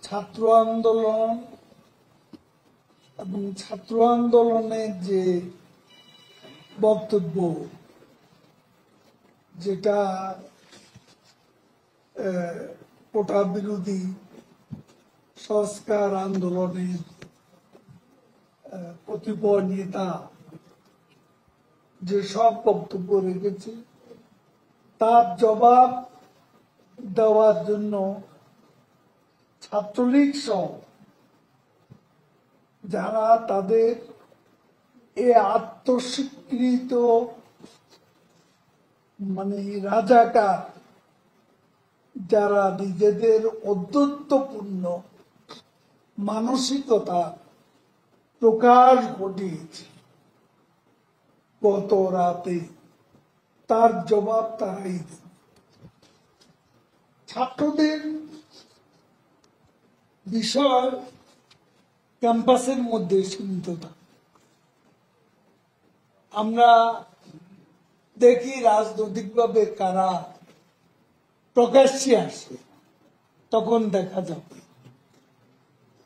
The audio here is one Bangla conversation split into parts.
ছাত্র আন্দোলন এবং ছাত্র আন্দোলনের যে বক্তব্য, যেটা কোটা বিরোধী সংস্কার আন্দোলনের কতিপয় নেতা যে সব বক্তব্য রেখেছে, তার জবাব দেওয়ার জন্য ছাত্রলীগ সহ যারা তাদের এই আত্মস্বীকৃত রাজাকার, যারা নিজেদের অদ্যন্তপূর্ণ মানসিকতা প্রকাশ ঘটিয়েছে গত রাতে, তার জবাব তারাই দেন। ছাত্রদের বিষয় ক্যাম্পাসের মধ্যে সীমিত থাকে। আমরা দেখি রাজনৈতিকভাবে কারা প্রকাশ্যে আসে, তখন দেখা যাবে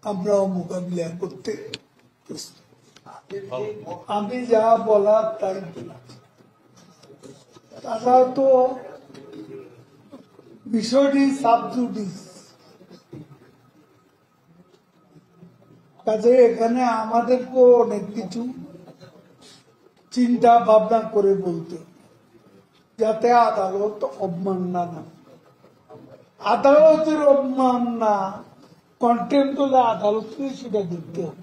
আমরাও মোকাবিলা করতে প্রস্তুত। আমি যা বলার তাই বলা, তারা তো বিষয়টি সাবজুডিস, কাজে এখানে আমাদেরকেও অনেক কিছু চিন্তা ভাবনা করে বলতে, যাতে আদালত অবমাননা না, আদালতের অবমাননা কন্টেম্প হলে আদালতকে সেটা দেখতে হবে।